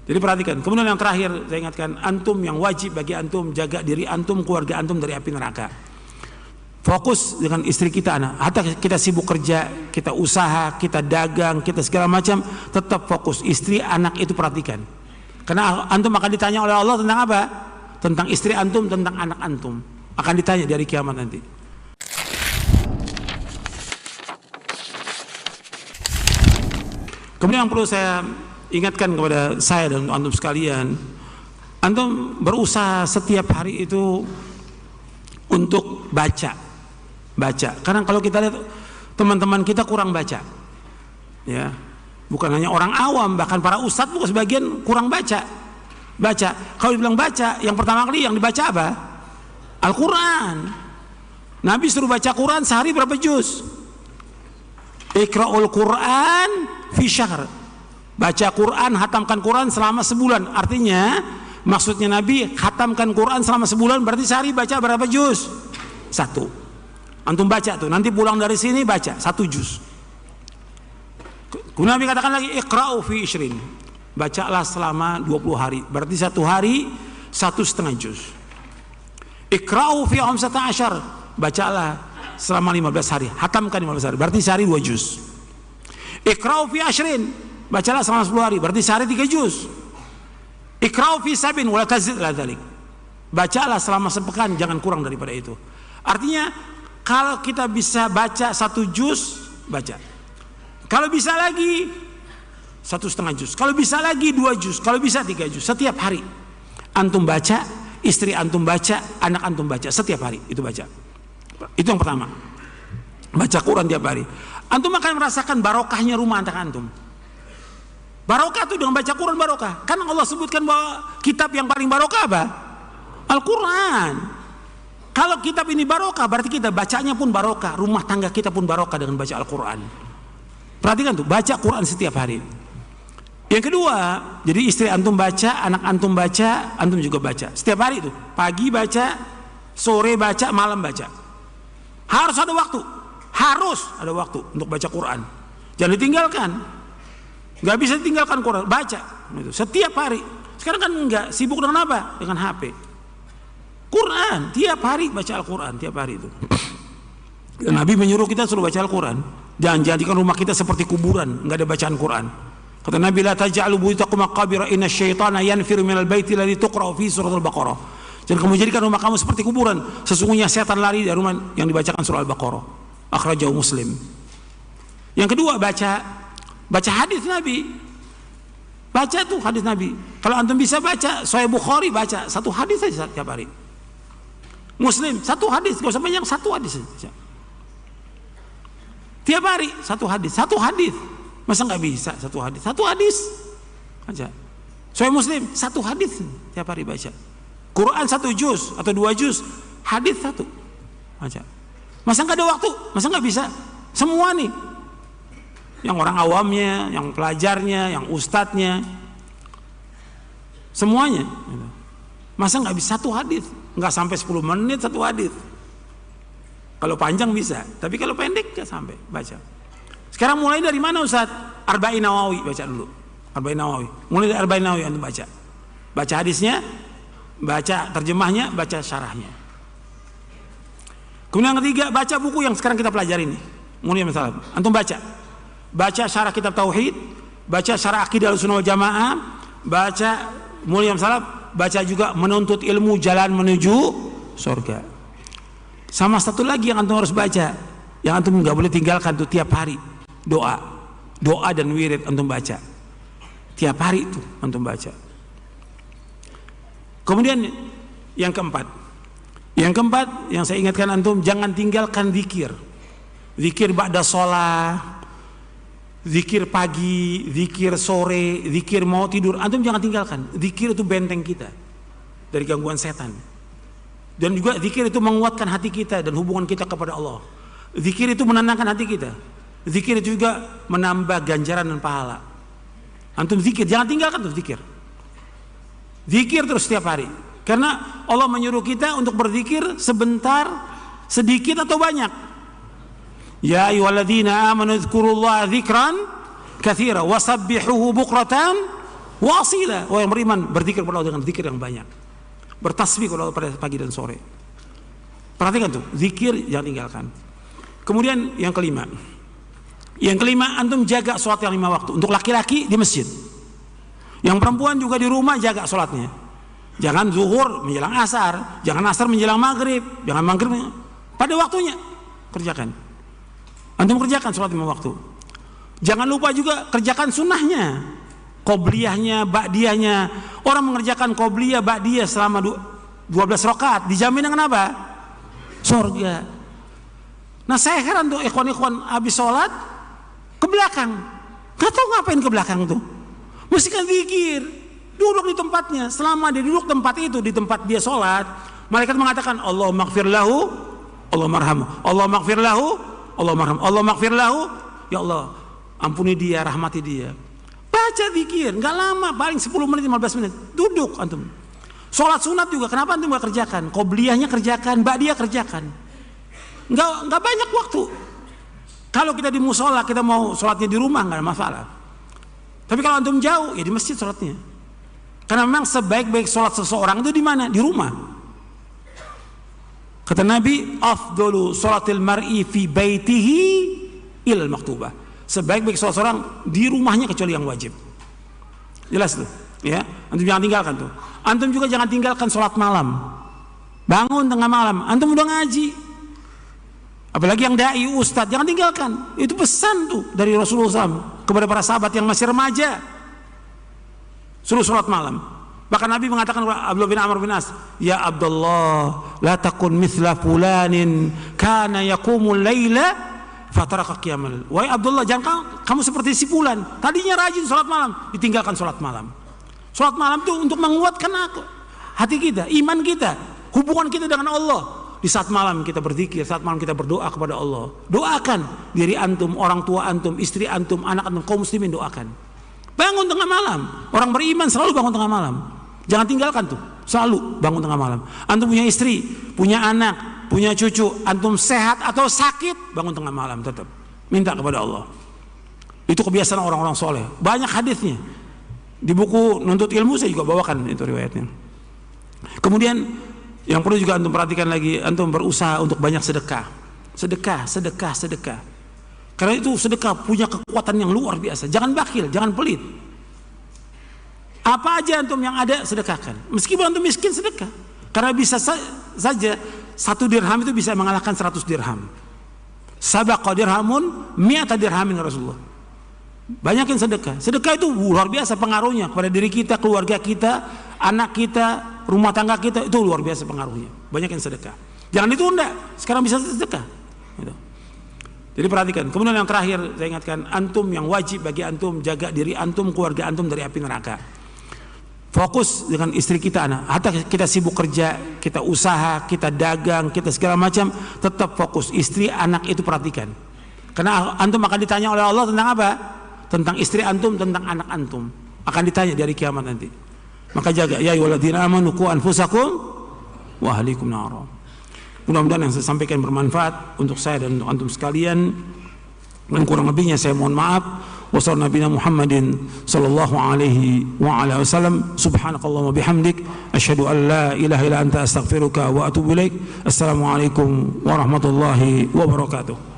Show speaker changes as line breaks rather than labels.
Jadi perhatikan. Kemudian yang terakhir saya ingatkan, antum yang wajib bagi antum jaga diri antum, keluarga antum dari api neraka. Fokus dengan istri kita, anak. Hatta kita sibuk kerja, kita usaha, kita dagang, kita segala macam, tetap fokus. Istri, anak itu perhatikan. Karena antum akan ditanya oleh Allah tentang apa? Tentang istri antum, tentang anak antum. Akan ditanya dari kiamat nanti. Kemudian yang perlu saya ingatkan kepada saya dan antum sekalian, antum berusaha setiap hari itu untuk baca. Karena kalau kita lihat teman-teman kita kurang baca, ya, bukan hanya orang awam, bahkan para ustadz juga sebagian kurang baca. Kalau dibilang baca, yang pertama kali yang dibaca apa? Al-Quran. Nabi suruh baca Quran sehari berapa juz? Iqra'ul Quran fi syahr. Baca Quran, hatamkan Quran selama sebulan. Artinya maksudnya Nabi hatamkan Quran selama sebulan, berarti sehari baca berapa juz? 1. Antum baca tuh, nanti pulang dari sini baca 1 juz. Kemudian Nabi katakan lagi iqra'u fi ishrin. Bacalah selama 20 hari. Berarti 1 hari 1,5 juz. Iqra'u fi 15. Bacalah selama 15 hari. Hatamkan 15 hari. Berarti sehari 2 juz. Iqra'u fi ashrin. Bacalah selama 10 hari. Berarti sehari 3 juz. Iqra'u fi sabin wala tazid la dzalik. Bacalah selama sepekan, jangan kurang daripada itu. Artinya kalau kita bisa baca 1 juz, baca. Kalau bisa lagi 1,5 juz. Kalau bisa lagi 2 juz. Kalau bisa 3 juz. Setiap hari antum baca, istri antum baca, anak antum baca. Setiap hari itu baca. Itu yang pertama. Baca Quran tiap hari. Antum akan merasakan barokahnya rumah tangga antum. Barokah itu dengan baca Quran barokah. Karena Allah sebutkan bahwa kitab yang paling barokah apa? Al-Quran. Kalau kitab ini barokah, berarti kita bacanya pun barokah. Rumah tangga kita pun barokah dengan baca Al-Quran. Perhatikan tuh, baca Quran setiap hari. Yang kedua, jadi istri antum baca, anak antum baca, antum juga baca. Setiap hari itu, pagi baca, sore baca, malam baca. Harus ada waktu untuk baca Quran. Jangan ditinggalkan. Gak bisa ditinggalkan Quran, baca setiap hari. Sekarang kan enggak, sibuk dengan apa? Dengan HP. Quran, tiap hari baca Al-Quran, tiap hari itu. Dan Nabi menyuruh kita suruh baca Al-Quran. Jangan jadikan rumah kita seperti kuburan, enggak ada bacaan Quran. Kata Nabi, la taj'alu buyutakum maqabira inna syaitana yanfiru minal baiti alladhi tuqra'u fi surat Al-Baqarah. Jangan kamu jadikan rumah kamu seperti kuburan. Sesungguhnya setan lari dari rumah yang dibacakan surah Al-Baqarah. Akhrajahu Muslim. Yang kedua, baca hadis Nabi. Baca tuh hadis Nabi. Kalau antum bisa baca Sahih Bukhari, baca 1 hadis saja tiap hari. Muslim 1 hadis, gak usah banyak, 1 hadis saja. Tiap hari 1 hadis. Masa nggak bisa 1 hadis? 1 hadis aja. Sahih Muslim 1 hadis tiap hari baca. Quran 1 juz atau 2 juz, hadis 1 baca. Masa nggak ada waktu? Masa nggak bisa? Semua nih, yang orang awamnya, yang pelajarnya, yang ustadznya, semuanya. Masa nggak bisa 1 hadis? Nggak sampai 10 menit 1 hadis. Kalau panjang bisa, tapi kalau pendek nggak sampai baca. Sekarang mulai dari mana Ustaz? Arba'in Nawawi baca dulu. Arba'in Nawawi. Mulai dari Arba'in Nawawi antum baca. Baca hadisnya, baca terjemahnya, baca syarahnya. Kemudian yang ketiga, baca buku yang sekarang kita pelajari ini. Mulai misalnya, antum baca. Baca syarah kitab tauhid, baca syarah akidah Ahlussunnah wal Jamaah, baca mulai misalnya, baca juga menuntut ilmu jalan menuju surga. Sama satu lagi yang antum harus baca, yang antum nggak boleh tinggalkan tuh tiap hari. Doa dan wirid antum baca tiap hari itu antum baca. Kemudian yang keempat yang saya ingatkan antum, jangan tinggalkan zikir ba'da sholat, zikir pagi, zikir sore, zikir mau tidur, antum jangan tinggalkan. Zikir itu benteng kita dari gangguan setan, dan juga zikir itu menguatkan hati kita dan hubungan kita kepada Allah. Zikir itu menenangkan hati kita. Zikir itu juga menambah ganjaran dan pahala. Antum zikir, jangan tinggalkan tuh zikir. Zikir terus setiap hari. Karena Allah menyuruh kita untuk berzikir sebentar, sedikit atau banyak. Ya ayyuhalladzina amanu dzkurullaha dzikran katsira wasabbihuhu bukratan Wasilah, orang beriman berzikir kepada Allah dengan zikir yang banyak. Bertasbih kepada Allah pada pagi dan sore. Perhatikan tuh, zikir jangan tinggalkan. Kemudian yang kelima. Yang kelima, antum jaga sholat yang 5 waktu. Untuk laki-laki di masjid. Yang perempuan juga di rumah jaga sholatnya. Jangan zuhur menjelang asar, jangan asar menjelang maghrib, jangan maghrib pada waktunya. Kerjakan. Antum kerjakan sholat 5 waktu. Jangan lupa juga kerjakan sunnahnya, qobliyahnya, ba'diyahnya. Orang mengerjakan qobliyah, ba'diyah selama 12 rakaat dijamin dengan apa? Surga. Nah saya heran tuh ikhwan-ikhwan habis sholat ke belakang, gak tahu ngapain ke belakang tuh. Mesti kan zikir, duduk di tempatnya. Selama dia duduk tempat itu, di tempat dia sholat, malaikat mengatakan Allah maghfir lahu, Allah marhamu, Allah maghfir lahu, Allah marhamu, Allah maghfir lahu. Ya Allah ampuni dia, rahmati dia. Baca zikir, nggak lama, paling 10 menit 15 menit. Duduk antum. Sholat sunat juga, kenapa antum nggak kerjakan? Qobliyahnya kerjakan, ba'diyah kerjakan. Nggak banyak waktu. Kalau kita di musola, kita mau sholatnya di rumah nggak ada masalah. Tapi kalau antum jauh, ya di masjid sholatnya. Karena memang sebaik-baik sholat seseorang itu di mana? Di rumah. Kata Nabi, afdalu sholatil mar'i fi baitihi ilal maktubah. Sebaik-baik sholat seorang di rumahnya kecuali yang wajib. Jelas tuh, ya. Antum jangan tinggalkan tuh. Antum juga jangan tinggalkan sholat malam. Bangun tengah malam, antum udah ngaji. Apalagi yang dai, ustadz, jangan tinggalkan. Itu pesan tuh dari Rasulullah SAW kepada para sahabat yang masih remaja. Suruh sholat malam. Bahkan Nabi mengatakan kepada Abdullah bin Amr bin As, ya Abdullah, la takun mithla fulanin kana yaqumul laila fataraka qiyamal. Wahai Abdullah, jangan kamu seperti si fulan. Tadinya rajin sholat malam, ditinggalkan sholat malam. Sholat malam itu untuk menguatkan hati kita, iman kita, hubungan kita dengan Allah. Di saat malam kita berzikir, saat malam kita berdoa kepada Allah. Doakan diri antum, orang tua antum, istri antum, anak antum, kaum muslimin doakan. Bangun tengah malam. Orang beriman selalu bangun tengah malam. Jangan tinggalkan tuh. Selalu bangun tengah malam. Antum punya istri, punya anak, punya cucu, antum sehat atau sakit, bangun tengah malam tetap. Minta kepada Allah. Itu kebiasaan orang-orang soleh. Banyak hadisnya. Di buku Nuntut Ilmu saya juga bawakan itu riwayatnya. Kemudian yang perlu juga antum perhatikan lagi, antum berusaha untuk banyak sedekah. Sedekah. Karena itu sedekah punya kekuatan yang luar biasa. Jangan bakhil, jangan pelit. Apa aja antum yang ada sedekahkan. Meskipun antum miskin sedekah. Karena bisa saja 1 dirham itu bisa mengalahkan 100 dirham. Sabaqa dirhamun mi'ata dirhamin Rasulullah. Banyakin sedekah. Sedekah itu luar biasa pengaruhnya kepada diri kita, keluarga kita, anak kita, rumah tangga kita, itu luar biasa pengaruhnya. Banyakin sedekah. Jangan ditunda. Sekarang bisa sedekah. Gitu. Jadi perhatikan. Kemudian yang terakhir saya ingatkan, antum yang wajib bagi antum jaga diri antum, keluarga antum dari api neraka. Fokus dengan istri kita, anak. Hatta kita sibuk kerja, kita usaha, kita dagang, kita segala macam, tetap fokus. Istri, anak itu perhatikan. Karena antum akan ditanya oleh Allah tentang apa? Tentang istri antum, tentang anak antum. Akan ditanya dari kiamat nanti. Maka jaga, ya ayyuhalladzina amanu qu anfusakum wa ahlikum nar. Mudah-mudahan yang saya sampaikan bermanfaat untuk saya dan untuk antum sekalian. Dan kurang lebihnya saya mohon maaf. Wassallallahu nabiyana Muhammadin sallallahu alaihi wa ala wasallam. Subhanakallahumma bihamdik asyhadu an la ilaha illa anta astaghfiruka wa atubu ilaik. Assalamualaikum warahmatullahi wabarakatuh.